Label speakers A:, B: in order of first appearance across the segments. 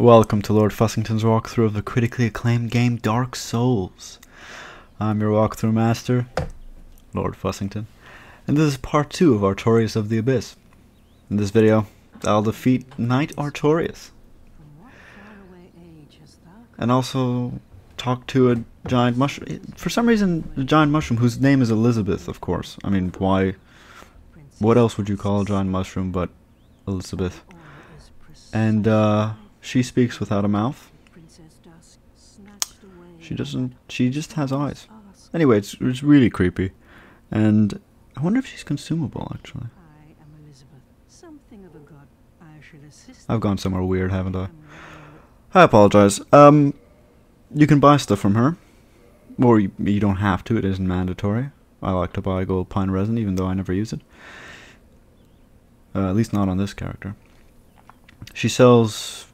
A: Welcome to Lord Fussington's walkthrough of the critically acclaimed game Dark Souls. I'm your walkthrough master, Lord Fussington, and this is part 2 of Artorias of the Abyss. In this video, I'll defeat Knight Artorias, and also talk to a giant mushroom. For some reason, a giant mushroom whose name is Elizabeth, of course. I mean, why? What else would you call a giant mushroom but Elizabeth? And she speaks without a mouth. She doesn't. She just has eyes. Anyway, it's really creepy, and I wonder if she's consumable. Actually, I've gone somewhere weird, haven't I? I apologize. You can buy stuff from her, or you don't have to. It isn't mandatory. I like to buy gold pine resin, even though I never use it. At least not on this character. She sells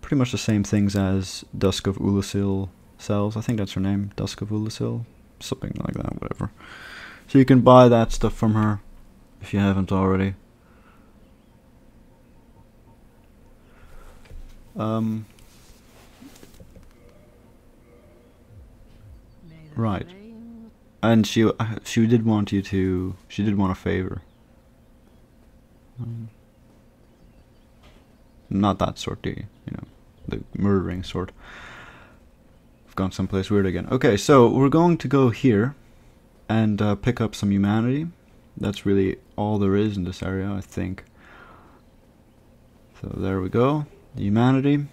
A: pretty much the same things as Dusk of Oolacile sells. I think that's her name, Dusk of Oolacile, something like that, whatever. So you can buy that stuff from her if you haven't already. Right. And she did want you to. She did want a favor. Not that sort, you know, the murdering sort. I've gone someplace weird again. Okay, so we're going to go here and pick up some humanity. That's really all there is in this area, I think. So there we go. The humanity.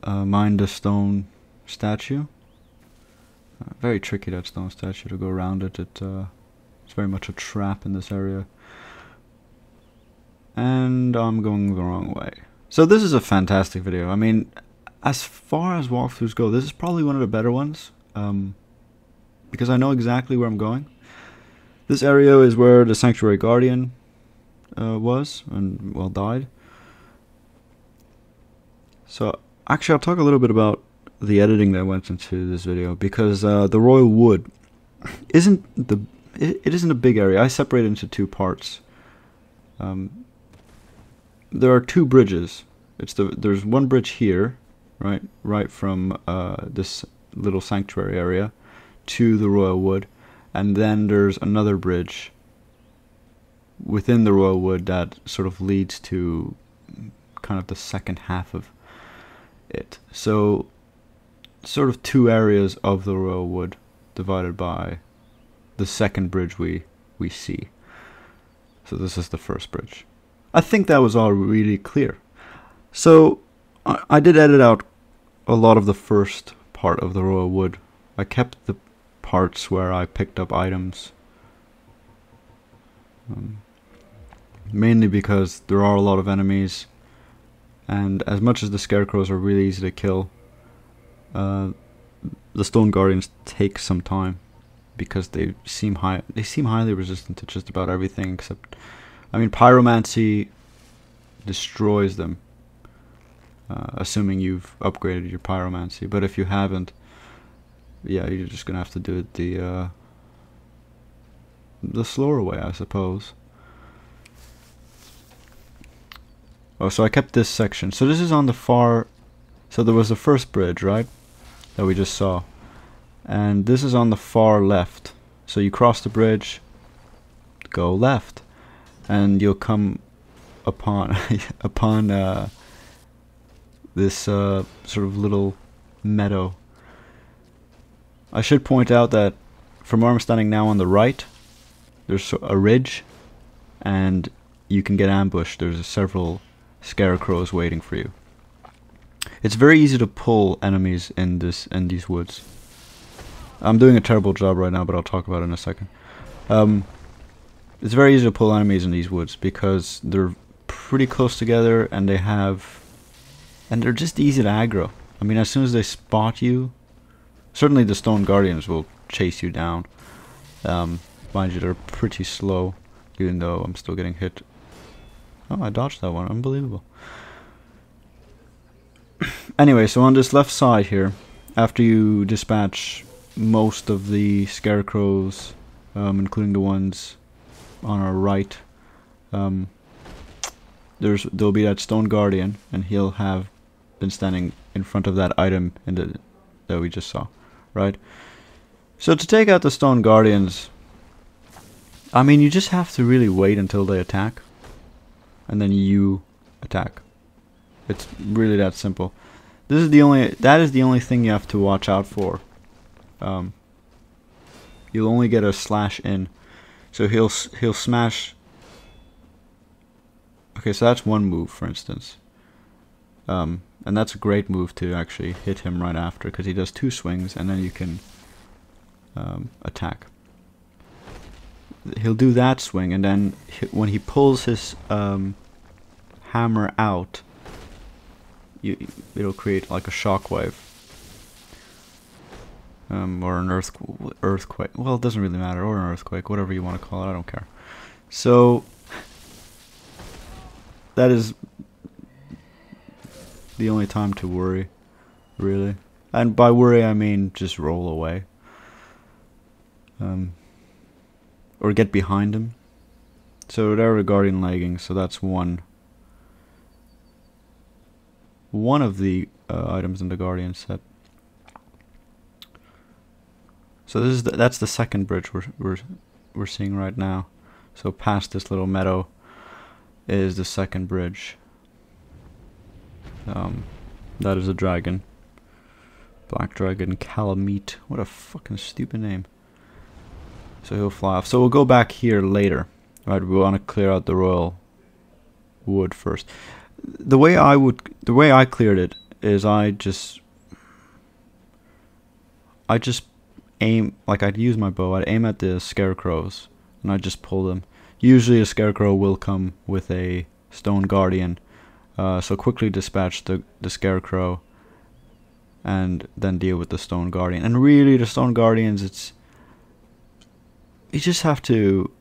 A: Mind a stone statue. Very tricky, that stone statue, to go around it. It's very much a trap in this area. And I'm going the wrong way. So this is a fantastic video. I mean, as far as walkthroughs go, this is probably one of the better ones. Because I know exactly where I'm going. This area is where the Sanctuary Guardian was, and, well, died. So, actually, I'll talk a little bit about the editing that went into this video. Because the Royal Wood isn't it isn't a big area. I separate it into two parts. There are two bridges. There's one bridge here, right from this little sanctuary area to the Royal Wood, and then there's another bridge within the Royal Wood that sort of leads to kind of the second half of it. So, sort of two areas of the Royal Wood divided by the second bridge we see. So this is the first bridge. I think that was all really clear. So I did edit out a lot of the first part of the Royal Wood. I kept the parts where I picked up items. Mainly because there are a lot of enemies, and as much as the scarecrows are really easy to kill, the stone guardians take some time because they seem highly resistant to just about everything except, I mean, pyromancy destroys them, assuming you've upgraded your pyromancy. But if you haven't, yeah, you're just gonna have to do it the slower way, I suppose. Oh, so I kept this section. So this is on the far. So there was the first bridge, right, that we just saw, and this is on the far left. So you cross the bridge, go left, and you'll come upon this sort of little meadow. I should point out that from where I'm standing now on the right, there's a ridge, and you can get ambushed. There's several scarecrows waiting for you. It's very easy to pull enemies in these woods. I'm doing a terrible job right now, but I'll talk about it in a second. It's very easy to pull enemies in these woods because they're pretty close together, and they're just easy to aggro. I mean, as soon as they spot you, certainly the stone guardians will chase you down. Mind you, they're pretty slow, even though I'm still getting hit. Oh, I dodged that one. Unbelievable. Anyway, so on this left side here, after you dispatch most of the scarecrows, including the ones on our right, there'll be that stone guardian, and he'll have been standing in front of that item that we just saw, right? So to take out the stone guardians, I mean, you just have to really wait until they attack, and then you attack. It's really that simple. That is the only thing you have to watch out for. You'll only get a slash in, so he'll smash. Okay, so that's one move, for instance, and that's a great move to actually hit him right after, because he does 2 swings, and then you can attack. He'll do that swing, and then when he pulls his hammer out, it'll create like a shockwave, or an earthquake. Well, it doesn't really matter, or an earthquake, whatever you want to call it. I don't care. So that is the only time to worry, really. And by worry, I mean just roll away, or get behind him. So they're regarding leggings. So that's one of the items in the Guardian set. So that's the second bridge we're seeing right now. So past this little meadow is the second bridge. That is a dragon, black dragon, Calamite. What a fucking stupid name. So he'll fly off. So we'll go back here later. Right, we want to clear out the royal wood first. The way I cleared it is I just aim, like I'd use my bow, I'd aim at the scarecrows and I'd just pull them. Usually a scarecrow will come with a stone guardian, so quickly dispatch the scarecrow and then deal with the stone guardian. And really the stone guardians, you just have to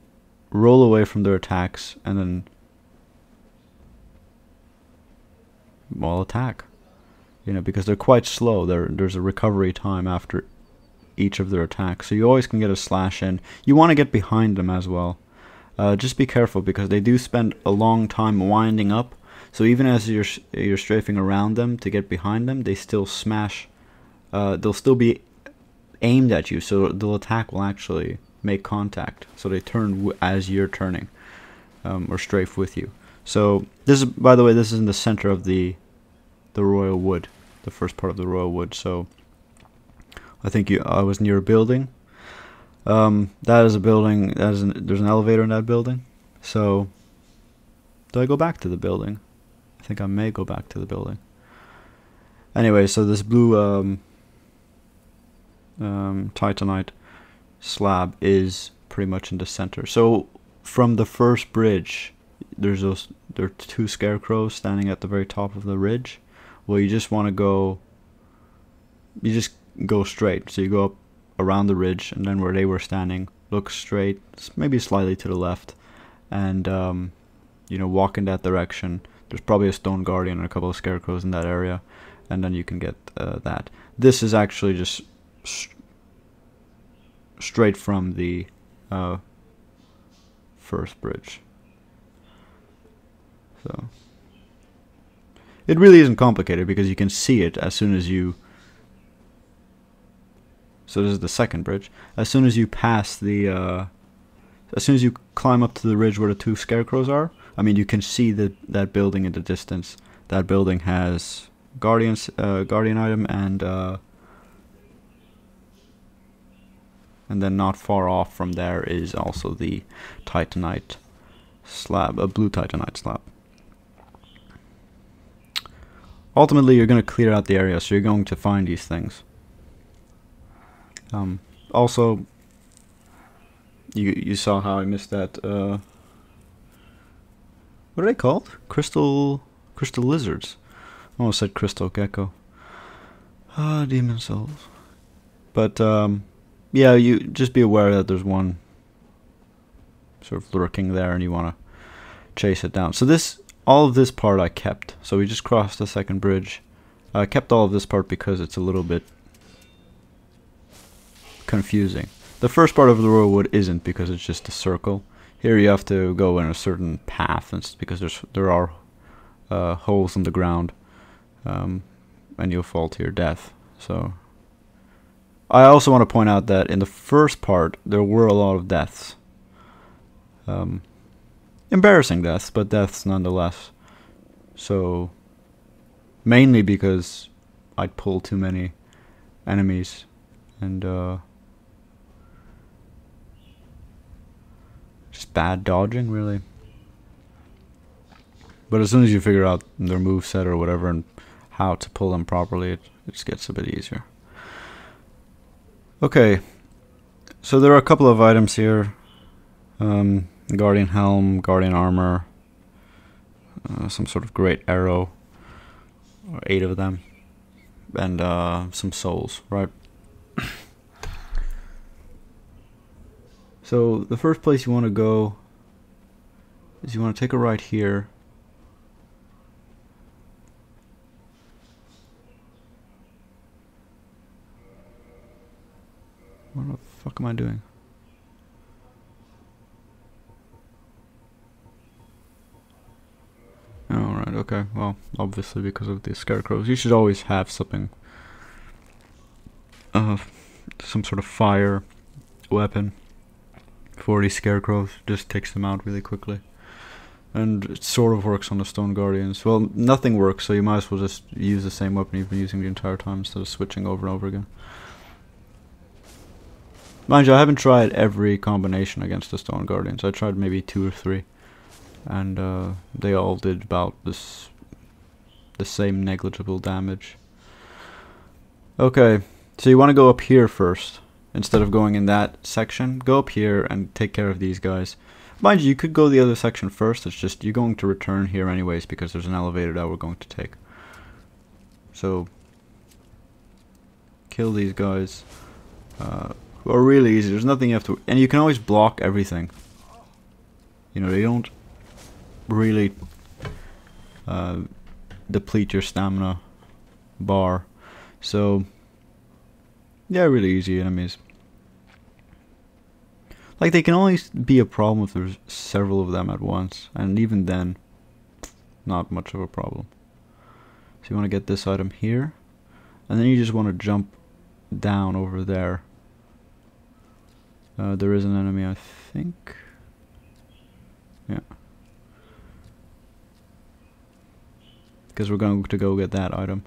A: roll away from their attacks and then attack, because they're quite slow. There's a recovery time after each of their attacks, so you always can get a slash in. You want to get behind them as well. Just be careful, because they do spend a long time winding up, so even as you're strafing around them to get behind them, they still smash. They'll still be aimed at you, so the attack will actually make contact, so they turn as you're turning, or strafe with you. So this is, by the way, this is in the center of the royal wood, the first part of the royal wood. So I think I was near a building. That is a building. There's an elevator in that building. So do I go back to the building? I think I may go back to the building. Anyway, so this blue Titanite slab is pretty much in the center. So from the first bridge, there are 2 scarecrows standing at the very top of the ridge. Well, you just go straight. So you go up around the ridge, and then where they were standing, look straight, maybe slightly to the left, and walk in that direction. There's probably a stone guardian and a couple of scarecrows in that area, and then you can get that. This is actually just straight from the first bridge. So it really isn't complicated, because you can see it as soon as you. So this is the second bridge. As soon as you pass the, as soon as you climb up to the ridge where the 2 scarecrows are, I mean, you can see that building in the distance. That building has guardian item, and then not far off from there is also the Titanite slab, a blue Titanite slab. Ultimately, you're going to clear out the area, so you're going to find these things. Also, you saw how I missed that. What are they called? Crystal lizards. I almost said crystal gecko. Demon souls. But yeah, you just be aware that there's one sort of lurking there, and you want to chase it down. So all of this part I kept. So we just crossed the second bridge. I kept all of this part because it's a little bit confusing. The first part of the royal wood isn't, because it's just a circle. Here you have to go in a certain path, and because there are holes in the ground, and you'll fall to your death. So I also want to point out that in the first part there were a lot of deaths. Embarrassing deaths, but deaths nonetheless. So mainly because I'd pull too many enemies, and just bad dodging, really. But as soon as you figure out their moveset or whatever and how to pull them properly, it just gets a bit easier. Okay, so there are a couple of items here. Guardian Helm, Guardian Armor, some sort of great arrow, or 8 of them, and some souls, right? So the first place you want to go is you want to take a right here. What the fuck am I doing? Oh, right, okay. Well, obviously because of the scarecrows. You should always have something. Some sort of fire weapon for these scarecrows. Just takes them out really quickly. And it sort of works on the stone guardians. Well, nothing works, so you might as well just use the same weapon you've been using the entire time instead of switching over and over again. Mind you, I haven't tried every combination against the stone guardians. I tried maybe 2 or 3. And they all did about the same negligible damage. Okay, so you want to go up here first. Instead of going in that section, go up here and take care of these guys. Mind you, you could go the other section first. It's just you're going to return here anyways because there's an elevator that we're going to take. So kill these guys. Who are really easy. There's nothing you have to... And you can always block everything. You know, they don't really deplete your stamina bar. So yeah, really easy enemies. Like, they can always be a problem if there's several of them at once, and even then not much of a problem. So you want to get this item here, and then you just want to jump down over there. There is an enemy, I think. Yeah. Because we're going to go get that item.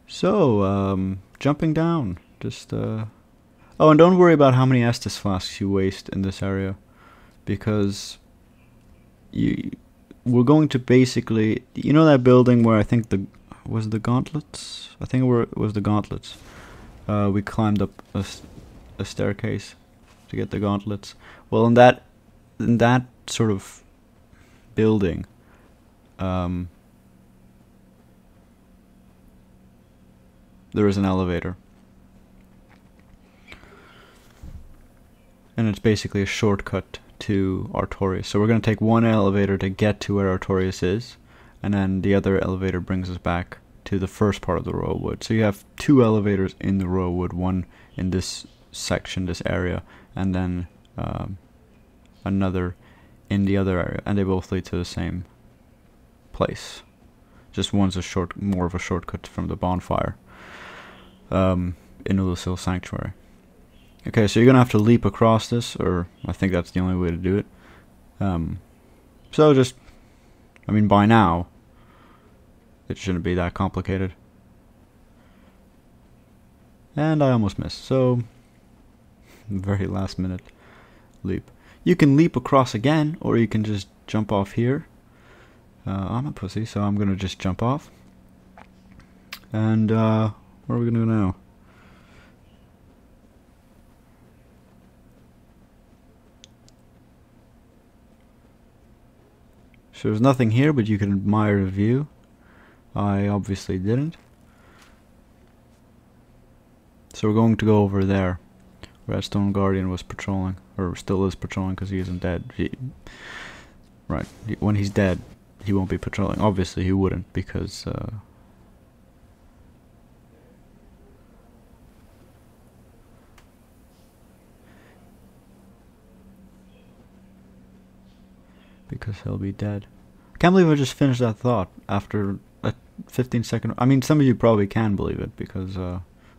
A: So, jumping down. Just, Oh, and don't worry about how many Estus flasks you waste in this area. Because we're going to basically... You know that building where I think was the Gauntlets? I think it was the Gauntlets. We climbed up a staircase to get the Gauntlets. Well, in that sort of building, there is an elevator. And it's basically a shortcut to Artorias. So we're going to take one elevator to get to where Artorias is, and then the other elevator brings us back to the first part of the Royal Wood. So you have 2 elevators in the Royal Wood, one in this section, this area, and then another in the other area, and they both lead to the same place. Just one's more of a shortcut from the Bonfire in Oolacile Sanctuary. Okay, so you're gonna have to leap across this, or I think that's the only way to do it. So just, I mean, by now it shouldn't be that complicated. And I almost missed, so very last minute leap. You can leap across again, or you can just jump off here. I'm a pussy, so I'm gonna just jump off. And what are we gonna do now? So there's nothing here, but you can admire the view. I obviously didn't. So we're going to go over there, where that Stone Guardian was patrolling, or still is patrolling because he isn't dead. Right, when he's dead, he won't be patrolling. Obviously he wouldn't, because because he'll be dead. I can't believe I just finished that thought after a 15-second... I mean, some of you probably can believe it, because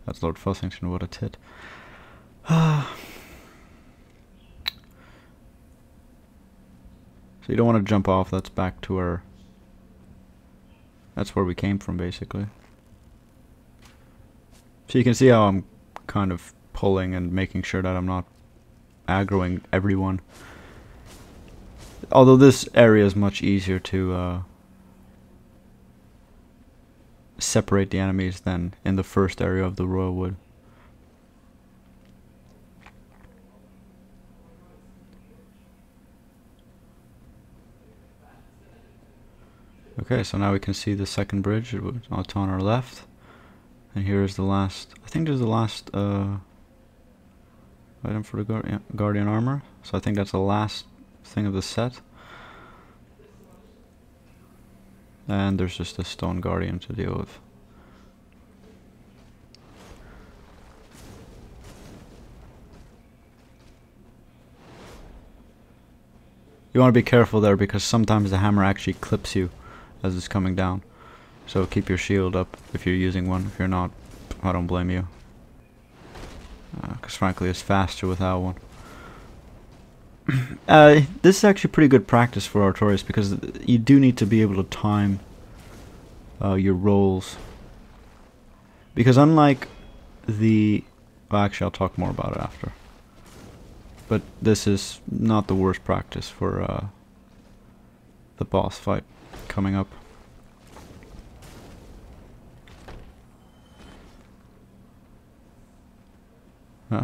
A: that's Lord Fussington, what a tit. So you don't want to jump off, that's back to where... That's where we came from, basically. So you can see how I'm kind of pulling and making sure that I'm not aggroing everyone. Although this area is much easier to separate the enemies than in the first area of the Royal Wood. Okay, so now we can see the second bridge. It's on our left. And here is the last... I think there's the last item for the Guardian armor. So I think that's the last thing of the set. And there's just a stone guardian to deal with. You want to be careful there because sometimes the hammer actually clips you as it's coming down. So keep your shield up if you're using one. If you're not, I don't blame you. Because frankly it's faster without one. This is actually pretty good practice for Artorias because you do need to be able to time your rolls. Because unlike the... Well, actually I'll talk more about it after. But this is not the worst practice for the boss fight coming up.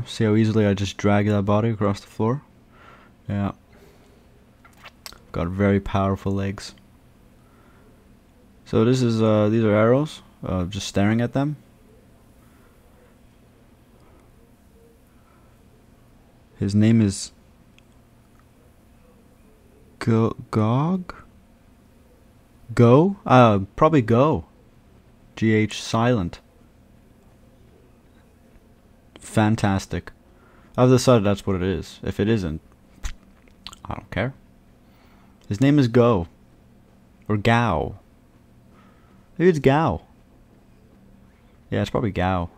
A: See how easily I just drag that body across the floor? Yeah. Got very powerful legs. So this is these are arrows. Just staring at them. His name is Gough? Go? Probably Go. GH silent. Fantastic. I've decided that's what it is. If it isn't, I don't care. His name is Go. Or Gough. Maybe it's Gough. Yeah, it's probably Gough.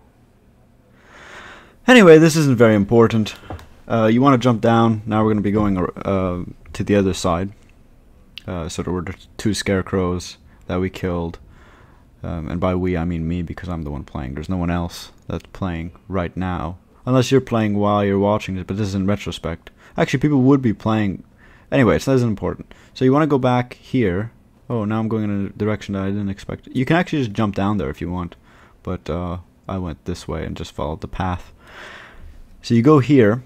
A: Anyway, this isn't very important. You want to jump down. Now we're going to be going to the other side. So there were two scarecrows that we killed. And by we, I mean me, because I'm the one playing. There's no one else that's playing right now. Unless you're playing while you're watching it, but this is in retrospect. Actually, people would be playing... Anyway, so that isn't important. So you want to go back here. Oh, now I'm going in a direction that I didn't expect. You can actually just jump down there if you want. But I went this way and just followed the path. So you go here.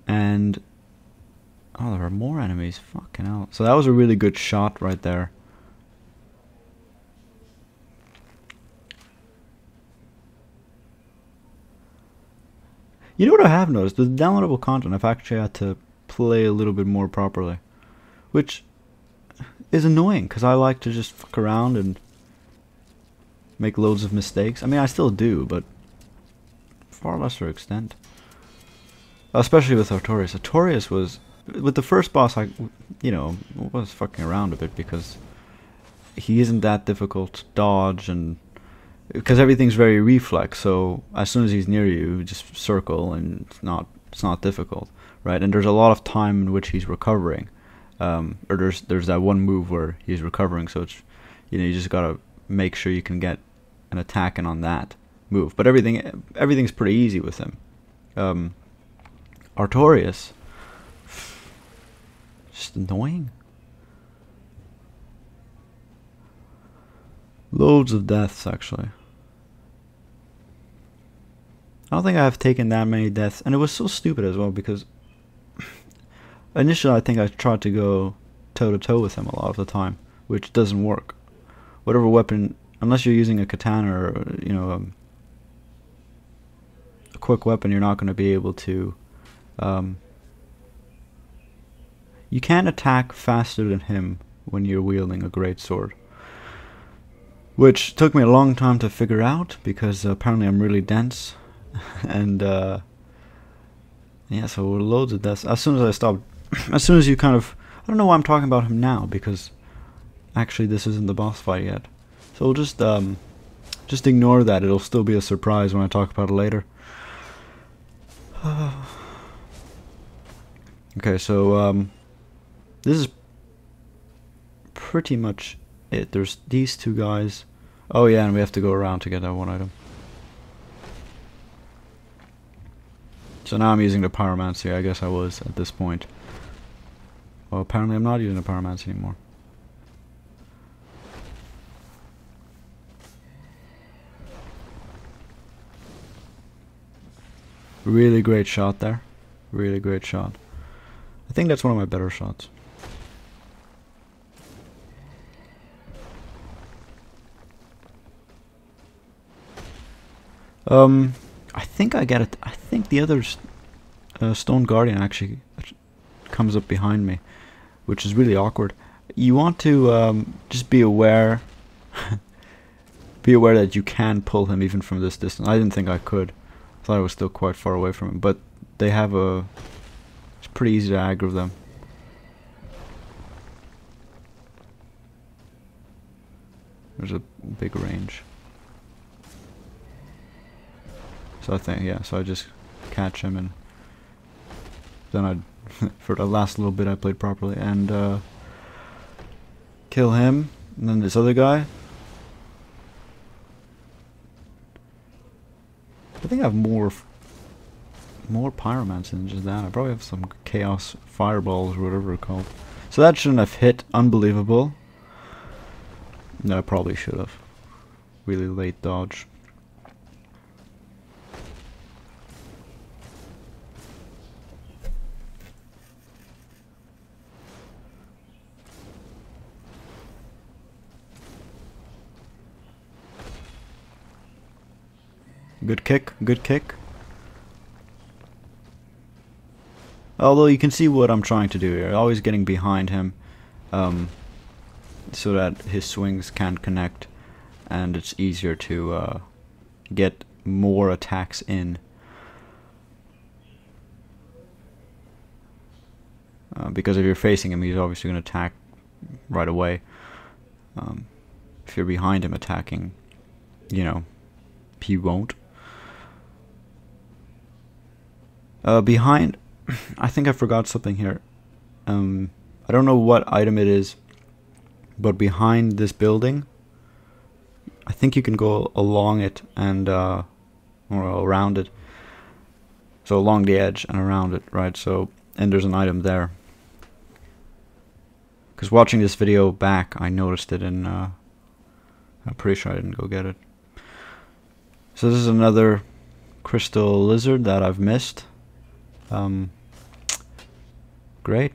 A: And... Oh, there are more enemies. Fucking hell. So that was a really good shot right there. You know what I have noticed? With the downloadable content, I've actually had to play a little bit more properly. Which is annoying, because I like to just fuck around and make loads of mistakes. I mean, I still do, but far lesser extent. Especially with Artorias. Artorias was... With the first boss, I, you know, was fucking around a bit because he isn't that difficult to dodge, and because everything's very reflex. So as soon as he's near you, just circle, and it's not difficult, right? And there's a lot of time in which he's recovering, or there's that one move where he's recovering. So it's, you know, you just gotta make sure you can get an attack in on that move. But everything's pretty easy with him. Artorias. Just annoying. Loads of deaths, actually. I don't think I've taken that many deaths. And it was so stupid as well, because initially I think I tried to go toe-to-toe with him a lot of the time, which doesn't work. Whatever weapon, unless you're using a katana or, you know, a quick weapon, you're not going to be able to... You can't attack faster than him when you're wielding a great sword. Which took me a long time to figure out, because apparently I'm really dense. And Yeah, so we're loads of deaths. As soon as I stopped, as soon as you kind of, I don't know why I'm talking about him now, because actually this isn't the boss fight yet. So we'll just ignore that. It'll still be a surprise when I talk about it later. Okay, so this is pretty much it. There's these two guys. Oh yeah, and we have to go around to get that one item. So now I'm using the pyromancy. I guess I was at this point. Well, apparently I'm not using the pyromancy anymore. Really great shot there. Really great shot. I think that's one of my better shots. I think I get it. I think the other Stone Guardian actually comes up behind me, which is really awkward. You want to just be aware. Be aware that you can pull him even from this distance. I didn't think I could. I thought I was still quite far away from him, but they have a. It's pretty easy to aggro them. There's a big range. So I think, yeah, so I just catch him, and then I, for the last little bit I played properly, and kill him, and then this other guy. I think I have more pyromancy than just that. I probably have some chaos fireballs or whatever they're called. So that shouldn't have hit. Unbelievable. No, I probably should have. Really late dodge. Good kick, good kick. Although you can see what I'm trying to do here. Always getting behind him, so that his swings can't connect, and it's easier to get more attacks in. Because if you're facing him, he's obviously going to attack right away. If you're behind him attacking, you know, he won't. Behind, I think I forgot something here. I don't know what item it is, but behind this building, I think you can go along it and or around it. So along the edge and around it, right? So, and there's an item there. Because watching this video back, I noticed it, and I'm pretty sure I didn't go get it. So this is another crystal lizard that I've missed. Great.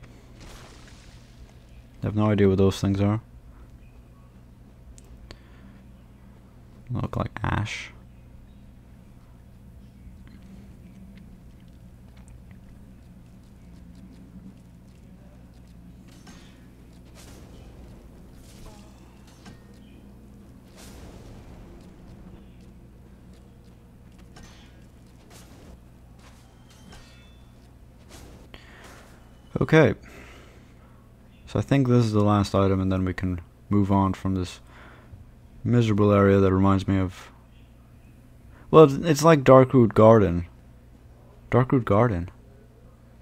A: I have no idea what those things are. Look like ash. Okay, so I think this is the last item, and then we can move on from this miserable area that reminds me of... Well, it's like Darkroot Garden. Darkroot Garden.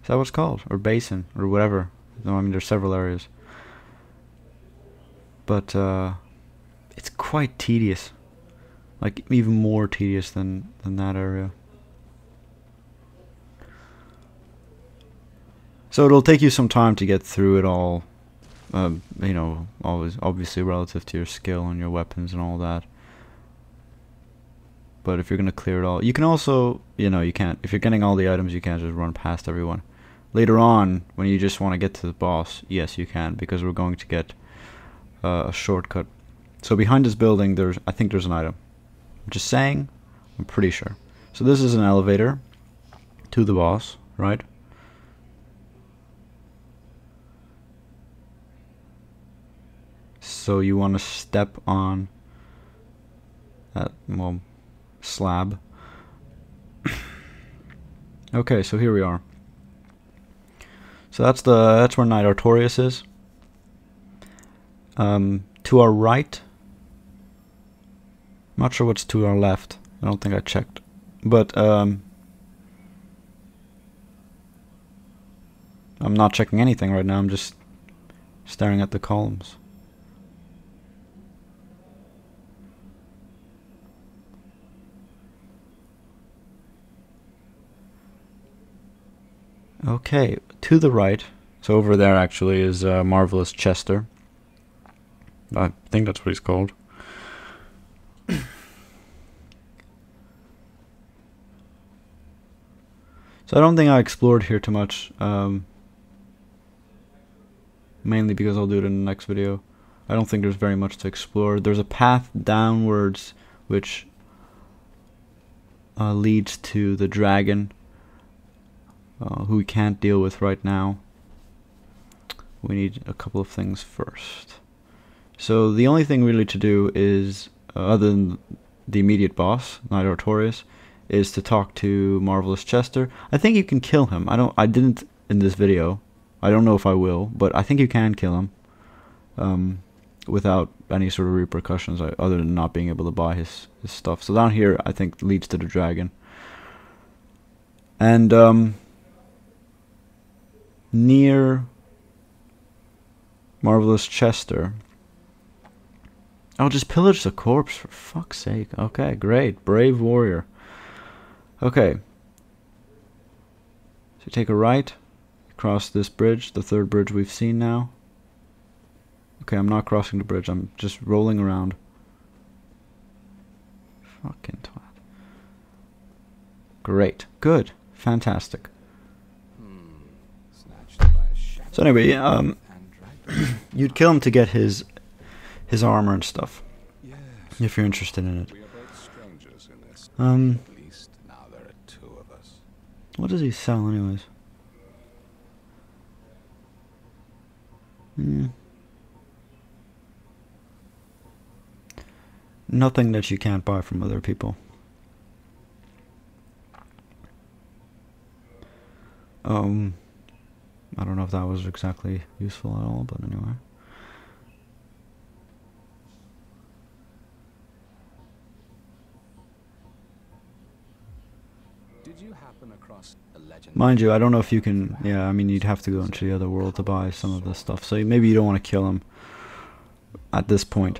A: Is that what it's called? Or Basin, or whatever. No, I mean, there's several areas. But, it's quite tedious. Like, even more tedious than that area. So it'll take you some time to get through it all, you know, always obviously relative to your skill and your weapons and all that. But if you're gonna clear it all, you can also, you know, you can't, if you're getting all the items, you can't just run past everyone. Later on, when you just want to get to the boss, yes, you can, because we're going to get a shortcut. So behind this building, I think there's an item. I'm just saying, I'm pretty sure. So this is an elevator to the boss, right? So you want to step on that, well, slab. Okay, so here we are. So that's where Knight Artorias is. To our right. I'm not sure what's to our left. I don't think I checked. But I'm not checking anything right now. I'm just staring at the columns. Okay, to the right, so over there actually is Marvellous Chester. I think that's what he's called. So I don't think I explored here too much, mainly because I'll do it in the next video. I don't think there's very much to explore. There's a path downwards which leads to the dragon, who we can't deal with right now. We need a couple of things first. So the only thing really to do is, other than the immediate boss, Knight Artorias, is to talk to Marvellous Chester. I think you can kill him. I didn't in this video. I don't know if I will, but I think you can kill him without any sort of repercussions, other than not being able to buy his stuff. So down here, I think, leads to the dragon. And near Marvellous Chester, I'll just pillage the corpse, for fuck's sake. Okay, great. Brave warrior. Okay. So you take a right, cross this bridge, the third bridge we've seen now. Okay, I'm not crossing the bridge, I'm just rolling around. Fucking twat. Great. Good. Fantastic. So anyway, you'd kill him to get his armor and stuff, if you're interested in it. What does he sell anyways? Nothing that you can't buy from other people. I don't know if that was exactly useful at all, but anyway.
B: Did you happen across a legend?
A: Mind you, I don't know if you can. Yeah, I mean, you'd have to go into the other world to buy some of this stuff. So maybe you don't want to kill him at this point.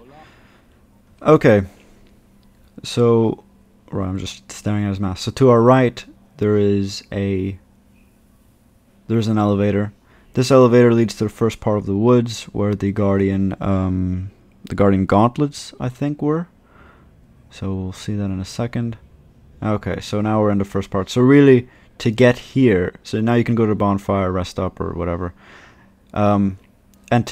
A: Okay. So, right, I'm just staring at his map. So to our right, there's an elevator. This elevator leads to the first part of the woods, where the guardian gauntlets, I think, were. So we'll see that in a second. Okay, so now we're in the first part. So really, to get here, so now you can go to Bonfire, rest up, or whatever. And then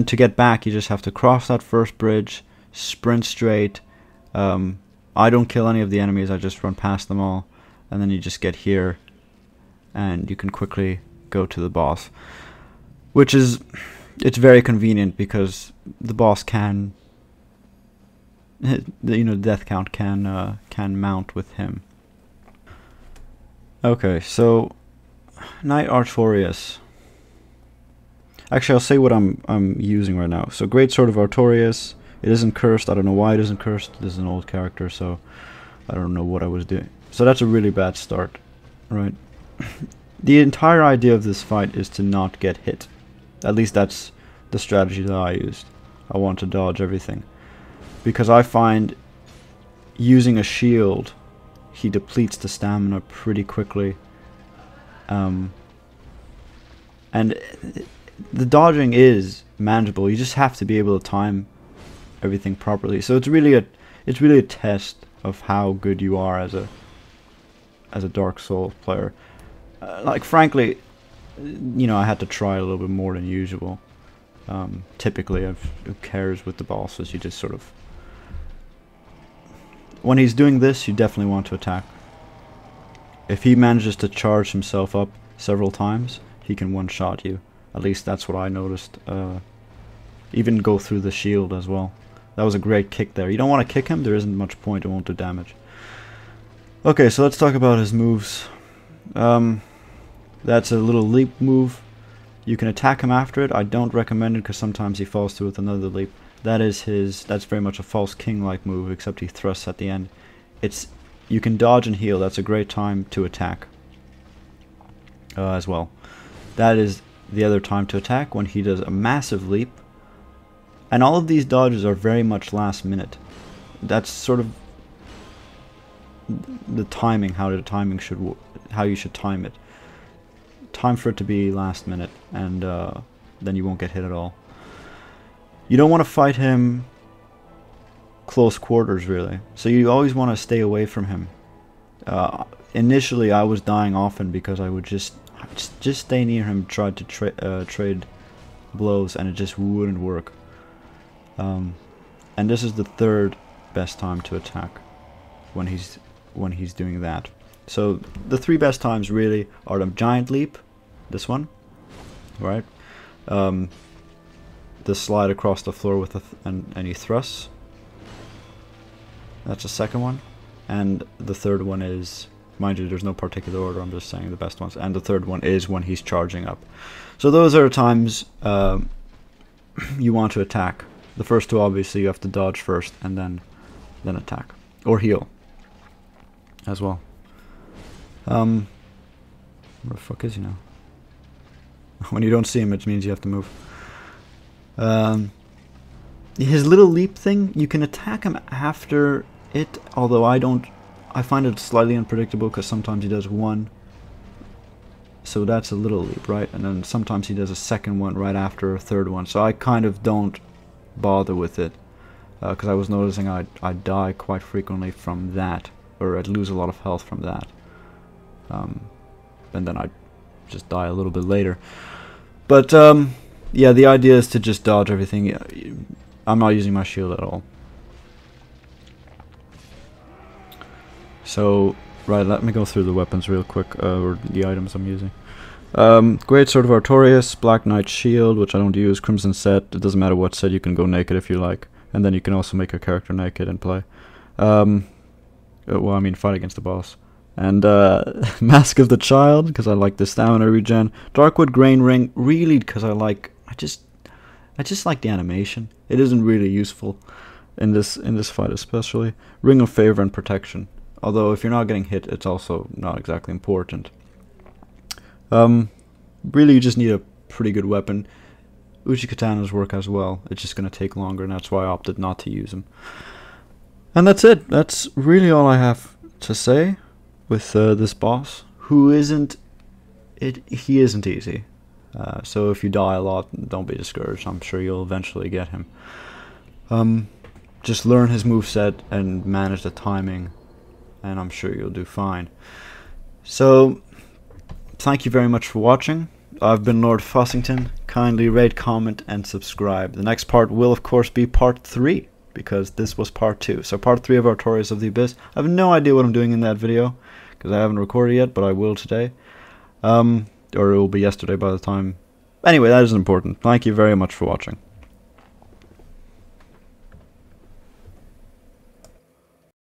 A: to get back, you just have to cross that first bridge, sprint straight. I don't kill any of the enemies, I just run past them all, and then you just get here, and you can quickly go to the boss, which is, it's very convenient because the boss can, the death count can mount with him. Okay, so Knight Artorias. Actually, I'll say what I'm using right now. So Great Sword of Artorias. It isn't cursed. I don't know why it isn't cursed. This is an old character, so I don't know what I was doing. So that's a really bad start, right? The entire idea of this fight is to not get hit. At least that's the strategy that I used. I want to dodge everything, because I find using a shield, he depletes the stamina pretty quickly. And the dodging is manageable. You just have to be able to time everything properly. So it's really a test of how good you are as a Dark Souls player. Like, frankly, I had to try a little bit more than usual. Typically, who cares with the bosses? You just sort of, when he's doing this, you definitely want to attack. If he manages to charge himself up several times, he can one-shot you. At least that's what I noticed. Even go through the shield as well. That was a great kick there. You don't want to kick him, there isn't much point, it won't do damage. Okay, so let's talk about his moves. That's a little leap move. You can attack him after it. I don't recommend it because sometimes he falls through with another leap. That's very much a false king-like move, except he thrusts at the end. You can dodge and heal. That's a great time to attack as well. That is the other time to attack, when he does a massive leap. And all of these dodges are very much last minute. That's sort of the timing, how you should time it. Time for it to be last minute, and then you won't get hit at all. You don't want to fight him close quarters, really. So you always want to stay away from him. Initially, I was dying often because I would just stay near him, try to trade blows, and it just wouldn't work. And this is the third best time to attack when he's doing that. So the three best times really are the giant leap, this one, right? The slide across the floor with any thrusts. That's the second one. And the third one is, mind you, there's no particular order, I'm just saying the best ones. And the third one is when he's charging up. So those are the times you want to attack. The first two, obviously, you have to dodge first and then attack. Or heal as well. Where the fuck is he now? When you don't see him, it means you have to move. His little leap thing, you can attack him after it, although I find it slightly unpredictable because sometimes he does one. So that's a little leap, right? And then sometimes he does a second one right after a third one. So I kind of don't bother with it because I was noticing I'd die quite frequently from that, or I'd lose a lot of health from that. And then I'd just die a little bit later. But yeah, the idea is to just dodge everything. I'm not using my shield at all. So, right, let me go through the weapons real quick, or the items I'm using. Great Sword of Artorias, Black Knight Shield, which I don't use, Crimson Set, it doesn't matter what set, you can go naked if you like. And then you can also make a character naked and play. Well, I mean, fight against the boss. And Mask of the Child, because I like the stamina regen. Darkwood Grain Ring, really, because I just like the animation. It isn't really useful in this fight especially. Ring of Favor and Protection. Although if you're not getting hit, it's also not exactly important. Really, you just need a pretty good weapon. Uchi Katanas work as well. It's just going to take longer, and that's why I opted not to use them. And that's it. That's really all I have to say with this boss, who he isn't easy. So if you die a lot, don't be discouraged. I'm sure you'll eventually get him. Just learn his moveset and manage the timing, and I'm sure you'll do fine. So, thank you very much for watching. I've been TheLordFussington. Kindly rate, comment, and subscribe. The next part will, of course, be part 3, because this was part 2. So part 3 of Artorias of the Abyss. I have no idea what I'm doing in that video, because I haven't recorded yet, but I will today. Or it will be yesterday by the time. Anyway, that isn't important. Thank you very much for watching.